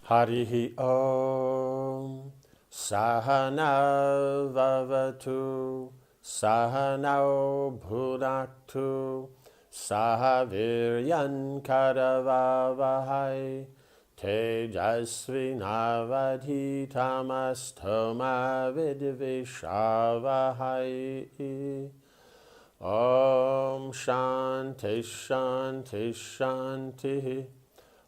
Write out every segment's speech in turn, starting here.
Harihi Om Sahana Vavatu Sahanao Bhunaktu Sahaviryan Karavavahai Tejasvi Navadhitamastoma Vidvishavahai. Om Shanti Shanti Shanti.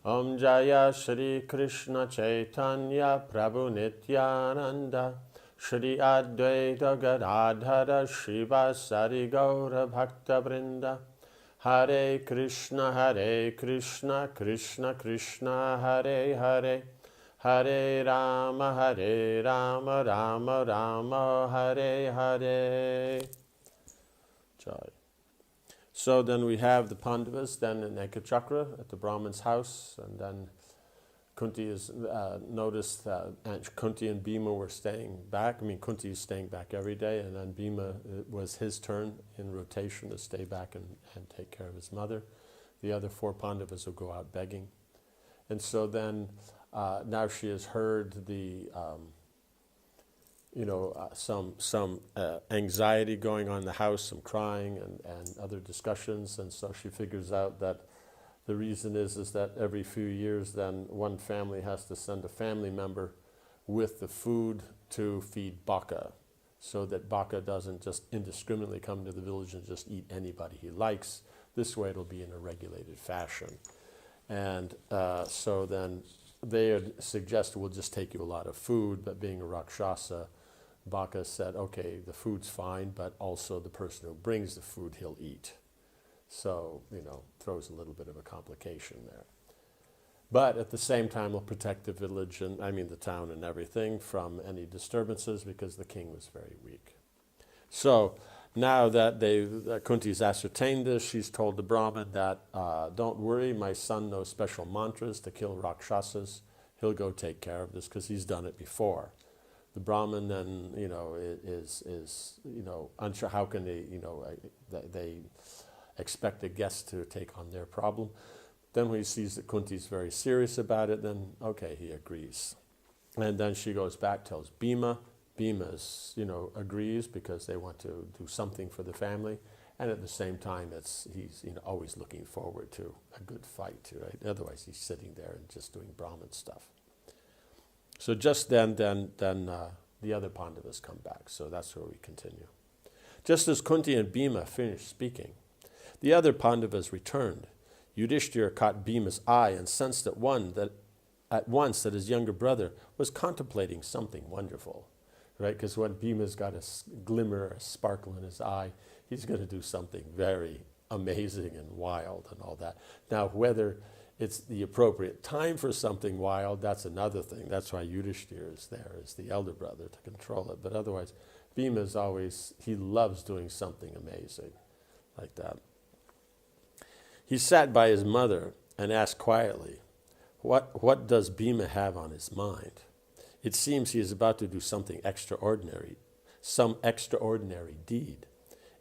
Om Jaya Shri Krishna Chaitanya Prabhu Nityananda Shri Advaita Gadadhara Shivasari Gaura Bhakta Vrinda Hare Krishna Krishna Krishna Hare Hare Hare Rama Rama Rama Hare Hare. Jai. So then we have the Pandavas then in Ekachakra at the Brahman's house, and then Kunti is noticed that Kunti and Bhima were staying back. I mean, Kunti is staying back every day, and then Bhima, it was his turn in rotation to stay back and take care of his mother. The other 4 Pandavas will go out begging. And so then now she has heard the some anxiety going on in the house, some crying and other discussions, and so she figures out that the reason is that every few years then one family has to send a family member with the food to feed Baka, so that Baka doesn't just indiscriminately come to the village and just eat anybody he likes. This way it'll be in a regulated fashion. And so then they had suggested, we'll just take you a lot of food, but being a Rakshasa, Baka said, okay, the food's fine, but also the person who brings the food, he'll eat. So, throws a little bit of a complication there. But at the same time, we'll protect the village, the town and everything from any disturbances, because the king was very weak. So now that Kunti's ascertained this, she's told the Brahmin that, don't worry, my son knows special mantras to kill Rakshasas. He'll go take care of this, because he's done it before. The Brahmin then, is unsure how can they expect a guest to take on their problem. Then when he sees that Kunti's very serious about it, then okay, he agrees. And then she goes back, tells Bhima. Bhima's, agrees, because they want to do something for the family. And at the same time, he's always looking forward to a good fight, right? Otherwise, he's sitting there and just doing Brahmin stuff. So just then the other Pandavas come back. So that's where we continue. Just as Kunti and Bhima finished speaking, the other Pandavas returned. Yudhishthira caught Bhima's eye and sensed at once that his younger brother was contemplating something wonderful, right? Because when Bhima's got a glimmer, a sparkle in his eye, he's going to do something very amazing and wild and all that. Now, whether it's the appropriate time for something wild, that's another thing. That's why Yudhishthira is there as the elder brother to control it. But otherwise, Bhima's he loves doing something amazing like that. He sat by his mother and asked quietly, what does Bhima have on his mind? It seems he is about to do something extraordinary, some extraordinary deed.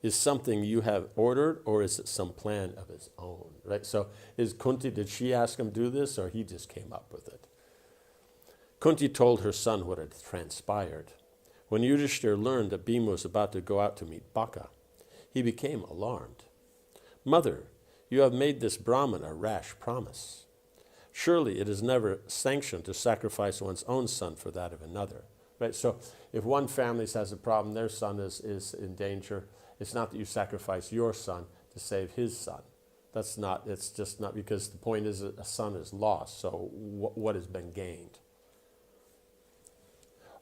Is something you have ordered, or is it some plan of his own, right? So is Kunti, did she ask him to do this, or he just came up with it? Kunti told her son what had transpired. When Yudhishthira learned that Bhima was about to go out to meet Baka, he became alarmed. Mother, you have made this Brahmin a rash promise. Surely it is never sanctioned to sacrifice one's own son for that of another, right? So if one family has a problem, their son is in danger, it's not that you sacrifice your son to save his son. It's just not, because the point is that a son is lost, so what has been gained?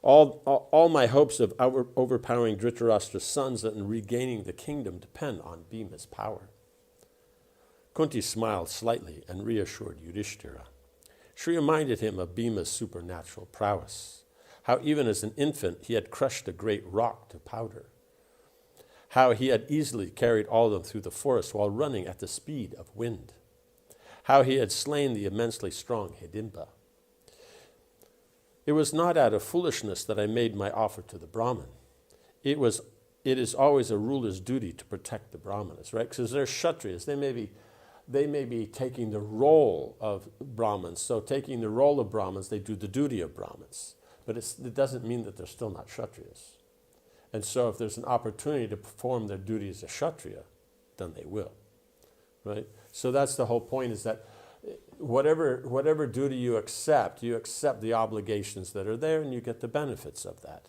All my hopes of overpowering Dhritarashtra's sons and regaining the kingdom depend on Bhima's power. Kunti smiled slightly and reassured Yudhishthira. She reminded him of Bhima's supernatural prowess, how even as an infant he had crushed a great rock to powder, how he had easily carried all of them through the forest while running at the speed of wind, how he had slain the immensely strong Hidimba. It was not out of foolishness that I made my offer to the Brahmin. It is always a ruler's duty to protect the Brahmanas, right? Because they're Kshatriyas. They may be they may be taking the role of Brahmins. So taking the role of Brahmins, they do the duty of Brahmins. But it doesn't mean that they're still not Kshatriyas. And so if there's an opportunity to perform their duty as a Kshatriya, then they will, right? So that's the whole point, is that whatever duty you accept the obligations that are there, and you get the benefits of that.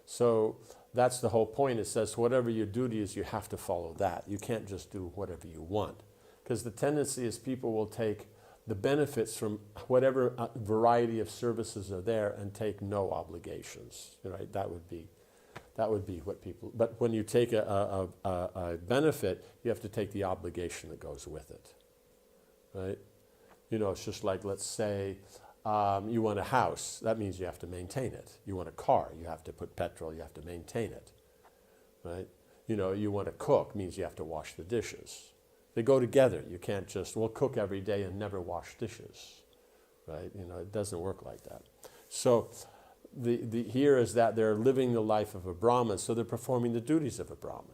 So that's the whole point. It says whatever your duty is, you have to follow that. You can't just do whatever you want. Because the tendency is people will take the benefits from whatever variety of services are there and take no obligations, right? That would be what people, but when you take a benefit, you have to take the obligation that goes with it, right? It's just like, let's say you want a house, that means you have to maintain it. You want a car, you have to put petrol, you have to maintain it, right? You want to cook, means you have to wash the dishes. They go together. You can't just, cook every day and never wash dishes, right? It doesn't work like that. So here is that they're living the life of a Brahmin, so they're performing the duties of a Brahmin.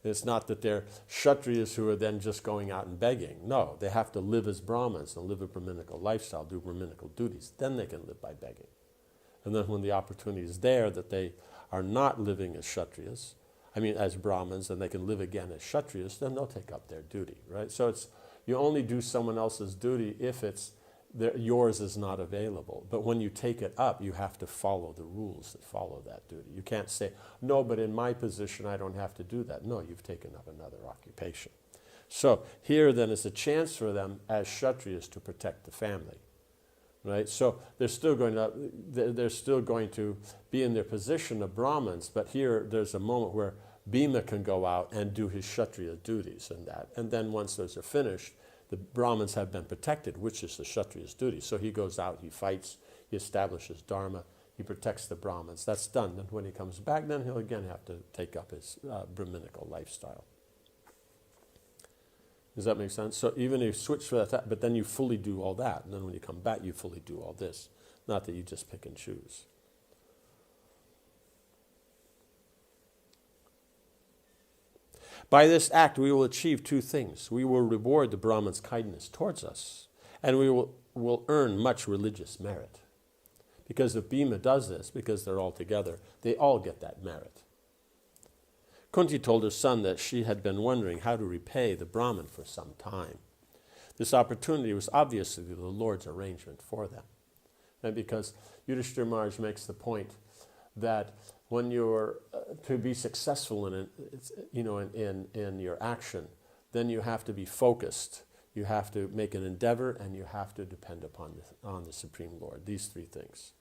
It's not that they're Kshatriyas who are then just going out and begging. No, they have to live as Brahmins and live a Brahminical lifestyle, do Brahminical duties. Then they can live by begging. And then when the opportunity is there that they are not living as Kshatriyas, as Brahmins, and they can live again as Kshatriyas, then they'll take up their duty, right? So you only do someone else's duty if yours is not available. But when you take it up, you have to follow the rules that follow that duty. You can't say, no, but in my position, I don't have to do that. No, you've taken up another occupation. So here then is a chance for them as Kshatriyas to protect the family, right? So they're still going to be in their position of Brahmins, but here there's a moment where Bhima can go out and do his Kshatriya duties and that. And then once those are finished, the Brahmins have been protected, which is the Kshatriya's duty. So he goes out, he fights, he establishes Dharma, he protects the Brahmins. That's done. Then when he comes back, then he'll again have to take up his Brahminical lifestyle. Does that make sense? So even if you switch for that, but then you fully do all that. And then when you come back, you fully do all this. Not that you just pick and choose. By this act, we will achieve two things. We will reward the Brahman's kindness towards us, and we will earn much religious merit. Because if Bhima does this, because they're all together, they all get that merit. Kunti told her son that she had been wondering how to repay the Brahmin for some time. This opportunity was obviously the Lord's arrangement for them. And because Yudhishthira Maharaj makes the point that when you're to be successful in your action, then you have to be focused. You have to make an endeavor, and you have to depend on the Supreme Lord. These three things.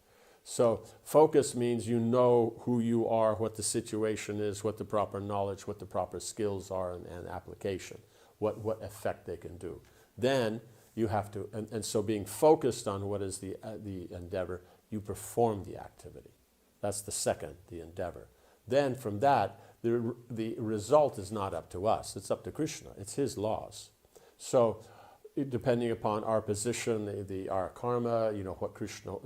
So focus means you know who you are, what the situation is, what the proper knowledge, what the proper skills are, and application, what effect they can do. Then you have to, and so being focused on what is the endeavor, you perform the activity. That's the second, the endeavor. Then from that, the result is not up to us. It's up to Krishna. It's his laws. So depending upon our position, our karma, what Krishna,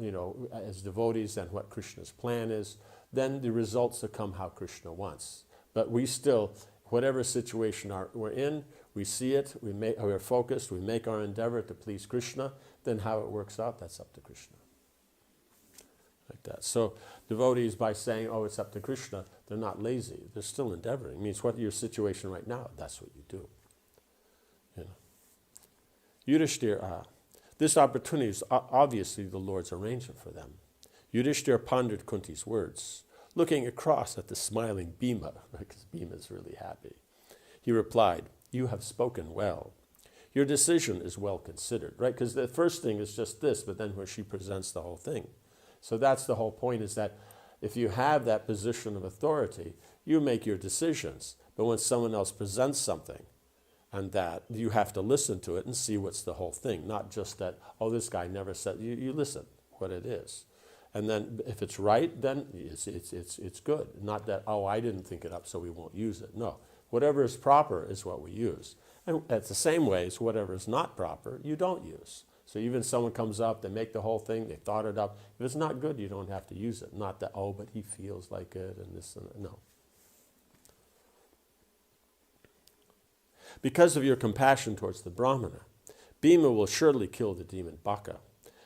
as devotees, and what Krishna's plan is, then the results will come how Krishna wants. But we still, whatever situation we're in, we see it, we're focused, we make our endeavor to please Krishna, then how it works out, that's up to Krishna. Like that. So devotees, by saying, oh, it's up to Krishna, they're not lazy. They're still endeavoring. It means what your situation right now, that's what you do. Yudhishthira, this opportunity is obviously the Lord's arrangement for them. Yudhishthira pondered Kunti's words, looking across at the smiling Bhima, because Bhima is really happy. He replied, you have spoken well. Your decision is well considered, right? Because the first thing is just this, but then where she presents the whole thing. So that's the whole point, is that if you have that position of authority, you make your decisions. But when someone else presents something, and that you have to listen to it and see what's the whole thing, not just that, oh, this guy never said, you listen what it is. And then if it's right, then it's good. Not that, oh, I didn't think it up, so we won't use it. No, whatever is proper is what we use. And it's the same way as whatever is not proper, you don't use. So even someone comes up, they make the whole thing, they thought it up. If it's not good, you don't have to use it. Not that, oh, but he feels like it and this and that. No. Because of your compassion towards the Brahmana, Bhima will surely kill the demon Baka,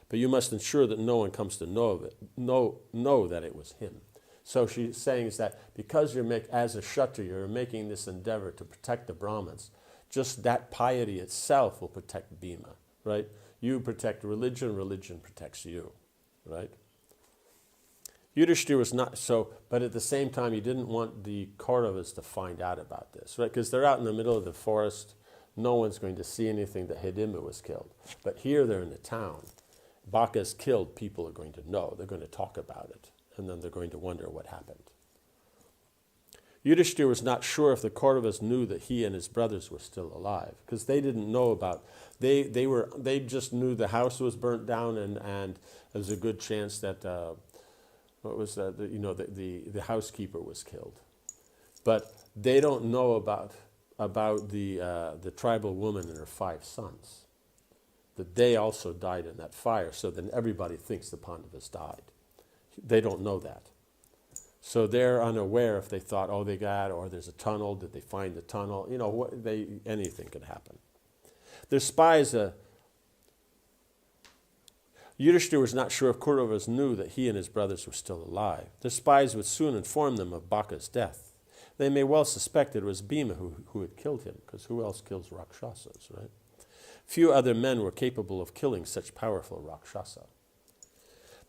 but you must ensure that no one comes to know of it, know that it was him. So she's saying is that because as a Kshatriya, you're making this endeavor to protect the Brahmins, just that piety itself will protect Bhima, right? You protect religion, religion protects you, right? Yudhishthira was not so, but at the same time, he didn't want the Kauravas to find out about this, right? Because they're out in the middle of the forest. No one's going to see anything that Hidimba was killed. But here they're in the town. Baka's killed, people are going to know. They're going to talk about it. And then they're going to wonder what happened. Yudhishthira was not sure if the Kauravas knew that he and his brothers were still alive, because they didn't know about, they just knew the house was burnt down and there was a good chance that, the housekeeper was killed. But they don't know about the tribal woman and her 5 sons, that they also died in that fire, so then everybody thinks the Pandavas died. They don't know that. So they're unaware if they thought, oh, they got, or there's a tunnel, did they find the tunnel? You know, anything could happen. Their spies, Yudhishthira was not sure if Kauravas knew that he and his brothers were still alive. Their spies would soon inform them of Baka's death. They may well suspect it was Bhima who had killed him, because who else kills Rakshasas, right? Few other men were capable of killing such powerful Rakshasa.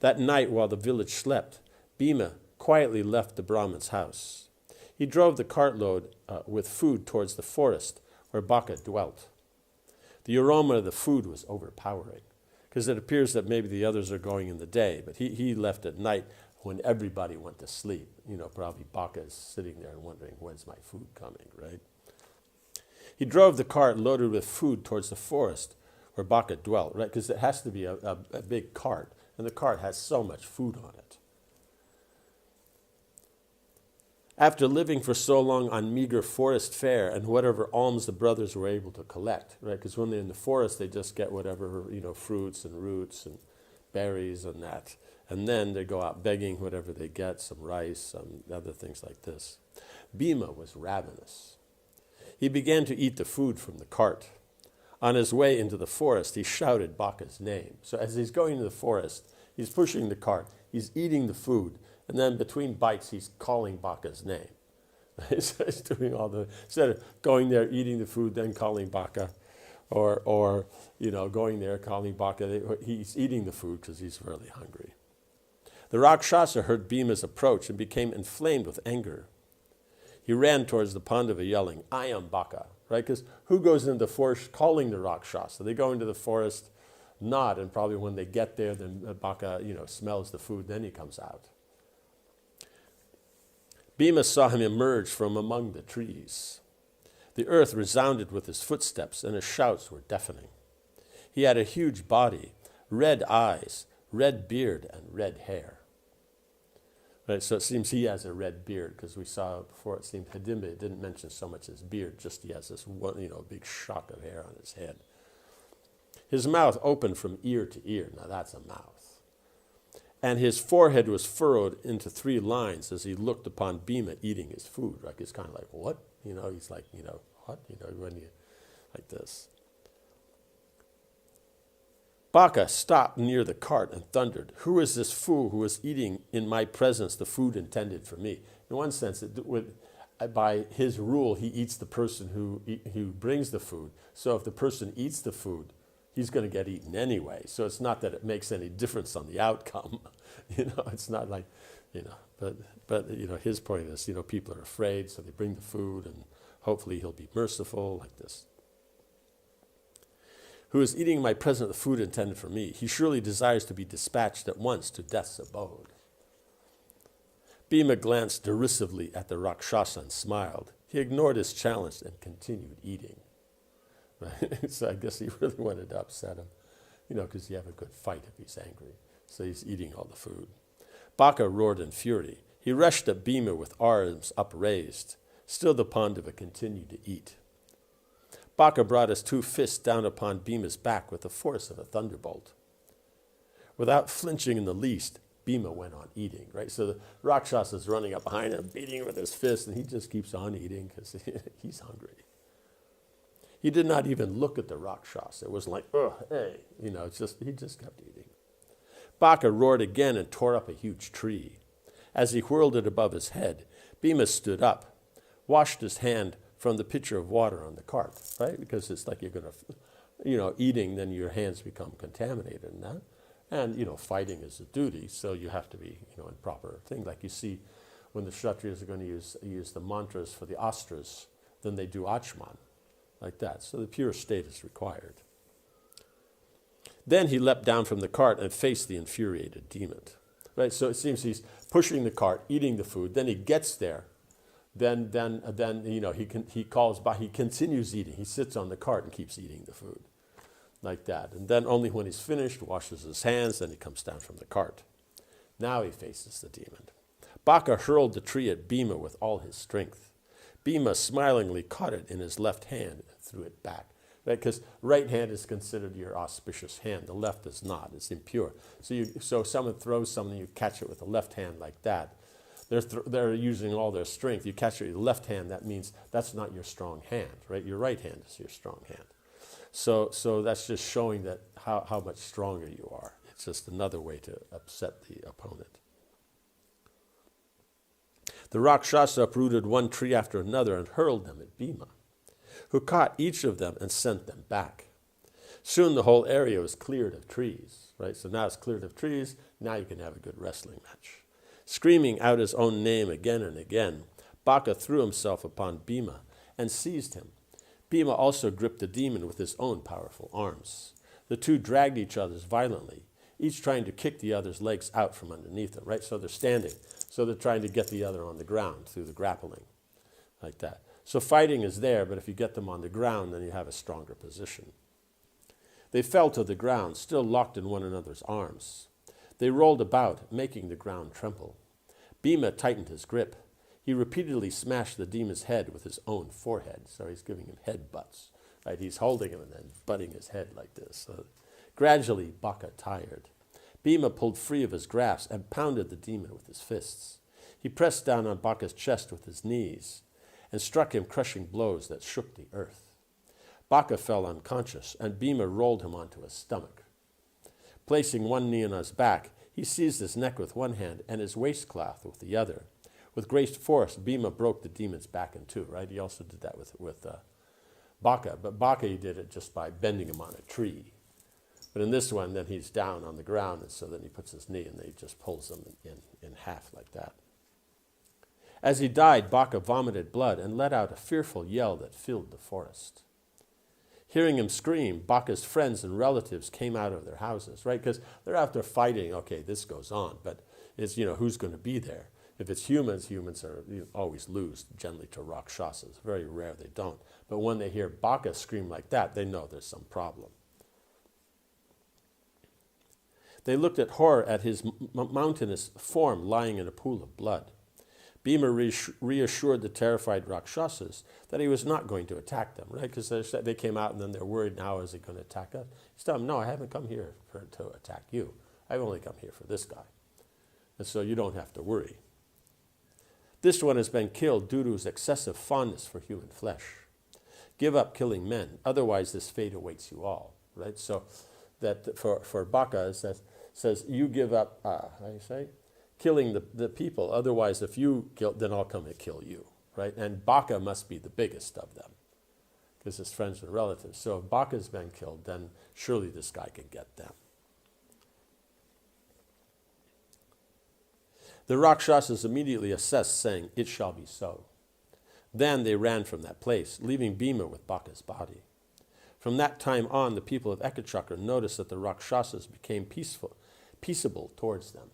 That night, while the village slept, Bhima quietly left the Brahmin's house. He drove the cartload with food towards the forest where Baka dwelt. The aroma of the food was overpowering, because it appears that maybe the others are going in the day, but he left at night when everybody went to sleep. You know, probably Baka is sitting there and wondering, when's my food coming, right? He drove the cart loaded with food towards the forest where Baka dwelt, right? Because it has to be a big cart, and the cart has so much food on it. After living for so long on meager forest fare and whatever alms the brothers were able to collect, right? Because when they're in the forest, they just get whatever, fruits and roots and berries and that. And then they go out begging whatever they get, some rice, some other things like this. Bhima was ravenous. He began to eat the food from the cart. On his way into the forest, he shouted Baka's name. So as he's going to the forest, he's pushing the cart, he's eating the food, and then between bites, he's calling Baka's name. So he's doing instead of going there, eating the food, then calling Baka, or going there, calling Baka, he's eating the food because he's really hungry. The Rakshasa heard Bhima's approach and became inflamed with anger. He ran towards the Pandava yelling, I am Baka, right? Because who goes into the forest calling the Rakshasa? They go into the forest not, and probably when they get there, then Baka, smells the food, then he comes out. Bhima saw him emerge from among the trees. The earth resounded with his footsteps, and his shouts were deafening. He had a huge body, red eyes, red beard, and red hair. Right, so it seems he has a red beard, because we saw before, it seemed Hidimba didn't mention so much his beard, just he has this one, big shock of hair on his head. His mouth opened from ear to ear. Now that's a mouth. And his forehead was furrowed into 3 lines as he looked upon Bhima eating his food. Like he's kind of like, what? He's like, what? When you, like this. Baka stopped near the cart and thundered, who is this fool who is eating in my presence the food intended for me? In one sense, by his rule, he eats the person who brings the food. So if the person eats the food, he's going to get eaten anyway. So it's not that it makes any difference on the outcome. It's not like, but his point is, people are afraid, so they bring the food, and hopefully he'll be merciful, like this. Who is eating my present the food intended for me? He surely desires to be dispatched at once to death's abode. Bhima glanced derisively at the Rakshasa and smiled. He ignored his challenge and continued eating. Right? So I guess he really wanted to upset him, because you have a good fight if he's angry. So he's eating all the food. Baka roared in fury. He rushed at Bhima with arms upraised. Still the Pandava continued to eat. Baka brought his 2 fists down upon Bhima's back with the force of a thunderbolt. Without flinching in the least, Bhima went on eating, right? So the Rakshasa is running up behind him, beating him with his fist, and he just keeps on eating because he's hungry. He did not even look at the Rakshasa. It was like, oh, hey, it's just, he just kept eating. Baka roared again and tore up a huge tree. As he whirled it above his head, Bhima stood up, washed his hand from the pitcher of water on the cart, right? Because it's like you're going to, eating, then your hands become contaminated. And fighting is a duty, so you have to be, in proper thing. Like you see when the Kshatriyas are going to use the mantras for the astras, then they do achman, like that. So the pure state is required. Then he leapt down from the cart and faced the infuriated demon. Right, so it seems he's pushing the cart, eating the food. Then he gets there. Then he calls back. He continues eating. He sits on the cart and keeps eating the food, like that. And then only when he's finished, washes his hands. Then he comes down from the cart. Now he faces the demon. Baka hurled the tree at Bhima with all his strength. Bhima smilingly caught it in his left hand and threw it back. Right, because right hand is considered your auspicious hand. The left is not. It's impure. So someone throws something, you catch it with the left hand like that. They're using all their strength. You catch it with the left hand, that means that's not your strong hand, right? Your right hand is your strong hand. So that's just showing that how much stronger you are. It's just another way to upset the opponent. The Rakshasa uprooted one tree after another and hurled them at Bhima, who caught each of them and sent them back. Soon the whole area was cleared of trees, right? So now it's cleared of trees, now you can have a good wrestling match. Screaming out his own name again and again, Baka threw himself upon Bhima and seized him. Bhima also gripped the demon with his own powerful arms. The two dragged each other violently, each trying to kick the other's legs out from underneath them, right? So they're standing, so they're trying to get the other on the ground through the grappling, like that. So fighting is there, but if you get them on the ground, then you have a stronger position. They fell to the ground, still locked in one another's arms. They rolled about, making the ground tremble. Bhima tightened his grip. He repeatedly smashed the demon's head with his own forehead, so he's giving him head butts. Right? He's holding him and then butting his head like this. So gradually, Baka tired. Bhima pulled free of his grasp and pounded the demon with his fists. He pressed down on Baka's chest with his knees and struck him crushing blows that shook the earth. Baka fell unconscious, and Bhima rolled him onto his stomach. Placing one knee on his back, he seized his neck with one hand and his waistcloth with the other. With great force, Bhima broke the demon's back in two, right? He also did that with Baka, but Baka, he did it just by bending him on a tree. But in this one, then he's down on the ground, and so then he puts his knee and he just pulls him in half like that. As he died, Baka vomited blood and let out a fearful yell that filled the forest. Hearing him scream, Baka's friends and relatives came out of their houses, right? Because they're out there fighting. Okay, this goes on, but it's, who's going to be there? If it's humans are always lose generally to Rakshasas. Very rare they don't. But when they hear Baka scream like that, they know there's some problem. They looked at horror at his mountainous form lying in a pool of blood. Bhima reassured the terrified Rakshasas that he was not going to attack them, right? Because they came out and then they're worried, now is he going to attack us? He's telling them, no, I haven't come here to attack you. I've only come here for this guy. And so you don't have to worry. This one has been killed due to his excessive fondness for human flesh. Give up killing men, otherwise this fate awaits you all, right? So that for Baka, it says you give up, how do you say? Killing the people. Otherwise, if you kill, then I'll come and kill you, right? And Baka must be the biggest of them because his friends and relatives. So if Baka's been killed, then surely this guy can get them. The Rakshasas immediately assessed, saying, "It shall be so." Then they ran from that place, leaving Bhima with Baka's body. From that time on, the people of Ekachakra noticed that the Rakshasas became peaceable towards them.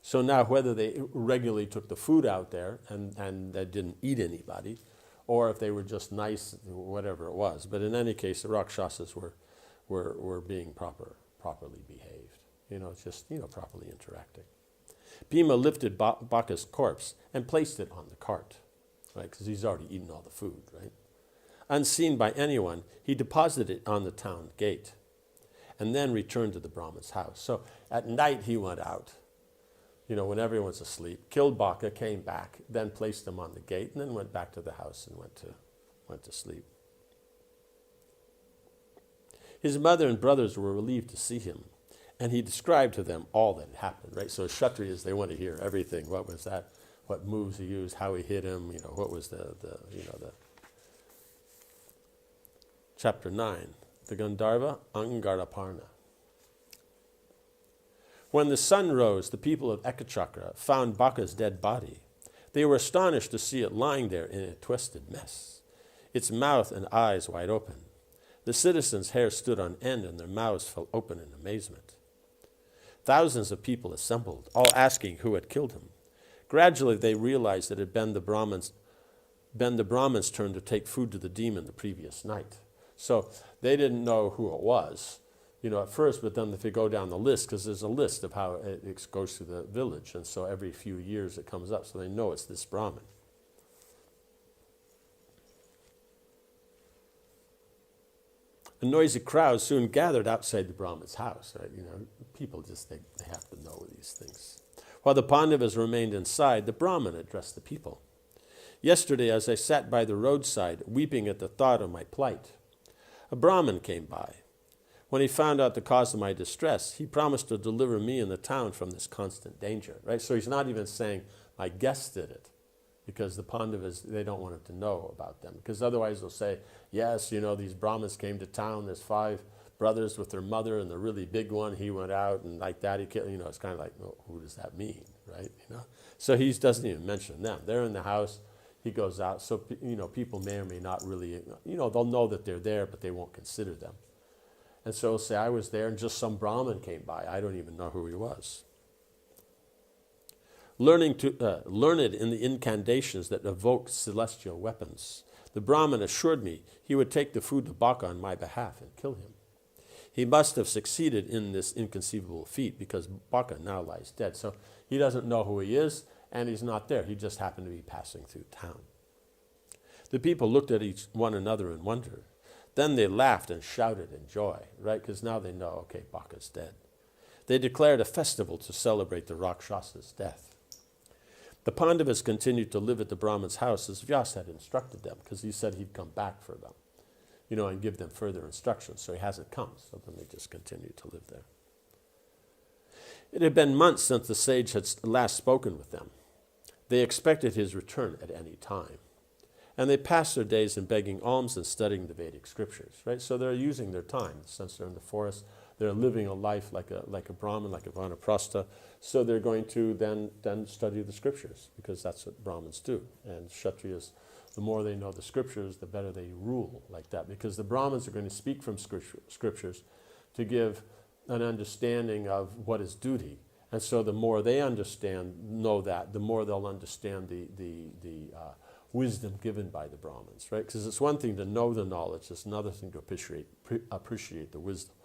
So now whether they regularly took the food out there and they didn't eat anybody, or if they were just nice, whatever it was. But in any case, the Rakshasas were being properly behaved. Just properly interacting. Bhima lifted Baka's corpse and placed it on the cart, right? Because he's already eaten all the food, right? Unseen by anyone, he deposited it on the town gate and then returned to the Brahman's house. So at night he went out, when everyone's asleep, killed Baka, came back, then placed him on the gate, and then went back to the house and went to sleep. His mother and brothers were relieved to see him, and he described to them all that had happened, right? So Kshatriyas, they want to hear everything. What was that? What moves he used, how he hit him, what was the Chapter 9, the Gandharva Angaraparna. When the sun rose, the people of Ekachakra found Baka's dead body. They were astonished to see it lying there in a twisted mess, its mouth and eyes wide open. The citizens' hair stood on end and their mouths fell open in amazement. Thousands of people assembled, all asking who had killed him. Gradually they realized that it had been the Brahmin's turn to take food to the demon the previous night. So they didn't know who it was, at first, but then if they go down the list, because there's a list of how it goes through the village, and so every few years it comes up, so they know it's this Brahmin. A noisy crowd soon gathered outside the Brahmin's house. Right? People just, they have to know these things. While the Pandavas remained inside, the Brahmin addressed the people. Yesterday, as I sat by the roadside, weeping at the thought of my plight, a Brahmin came by. When he found out the cause of my distress, he promised to deliver me and the town from this constant danger. Right? So he's not even saying, my guest did it, because the Pandavas, they don't want him to know about them. Because otherwise they'll say, yes, these Brahmins came to town, there's 5 brothers with their mother, and the really big one, he went out, and like that, he killed, it's kind of like, well, who does that mean, right? So he doesn't even mention them. They're in the house, he goes out, so, people may or may not really, they'll know that they're there, but they won't consider them. And so he'll say, I was there, and just some Brahmin came by. I don't even know who he was. Learned in the incantations that evoked celestial weapons, the Brahmin assured me he would take the food to Baka on my behalf and kill him. He must have succeeded in this inconceivable feat because Baka now lies dead. So he doesn't know who he is, and he's not there. He just happened to be passing through town. The people looked at one another in wonder. Then they laughed and shouted in joy, right? Because now they know, okay, Baka's dead. They declared a festival to celebrate the Rakshasa's death. The Pandavas continued to live at the Brahmin's house as Vyasa had instructed them, because he said he'd come back for them, and give them further instructions. So he hasn't come, so then they just continued to live there. It had been months since the sage had last spoken with them. They expected his return at any time. And they passed their days in begging alms and studying the Vedic scriptures, right? So they're using their time. Since they're in the forest, they're living a life like a Brahmin, like a Vanaprastha. So they're going to then study the scriptures, because that's what Brahmins do. And Kshatriyas, the more they know the scriptures, the better they rule like that. Because the Brahmins are going to speak from scriptures to give an understanding of what is duty. And so the more they know that, the more they'll understand the wisdom given by the Brahmins, right? Because it's one thing to know the knowledge, it's another thing to appreciate the wisdom.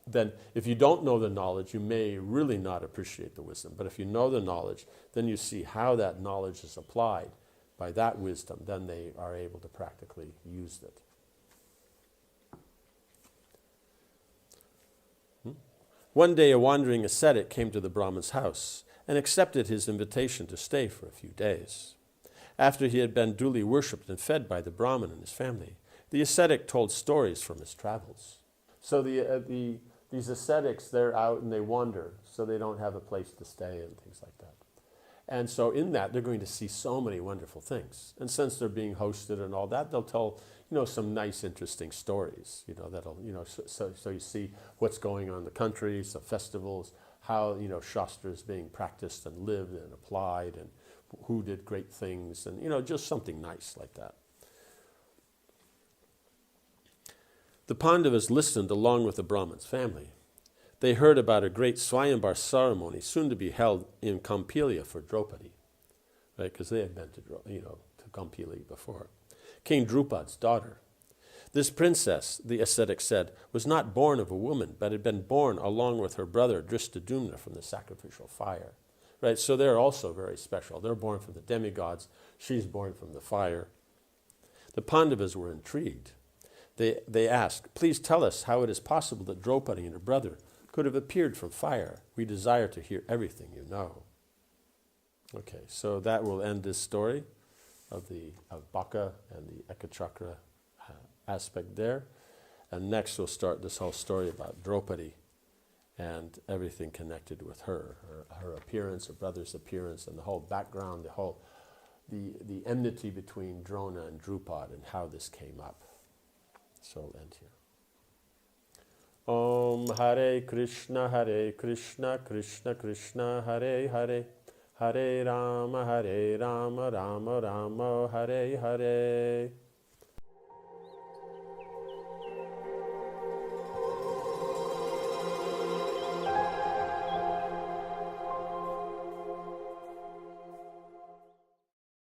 Then if you don't know the knowledge, you may really not appreciate the wisdom. But if you know the knowledge, then you see how that knowledge is applied by that wisdom, then they are able to practically use it. One day a wandering ascetic came to the Brahmin's house and accepted his invitation to stay for a few days. After he had been duly worshipped and fed by the Brahmin and his family, the ascetic told stories from his travels. So these ascetics, they're out and they wander, so they don't have a place to stay and things like that. And so in that, they're going to see so many wonderful things. And since they're being hosted and all that, they'll tell, some nice, interesting stories, that'll, so you see what's going on in the country, some festivals, how, Shastra is being practiced and lived and applied, and who did great things, and, just something nice like that. The Pandavas listened along with the Brahmin's family. They heard about a great Swayamvar ceremony soon to be held in Kampilia for Draupadi, right? Because they had been to Kampilia before. King Drupad's daughter. This princess, the ascetic said, was not born of a woman, but had been born along with her brother Dristadumna from the sacrificial fire. Right, so they're also very special. They're born from the demigods. She's born from the fire. The Pandavas were intrigued. They asked, please tell us how it is possible that Draupadi and her brother could have appeared from fire. We desire to hear everything you know. Okay, so that will end this story of Baka and the Ekachakra aspect there. And next we'll start this whole story about Draupadi and everything connected with her appearance, her brother's appearance, and the whole background, the enmity between Drona and Drupad and how this came up. So I'll end here. Om Hare Krishna, Krishna Krishna, Hare Hare, Hare Rama, Rama Rama, Hare Hare.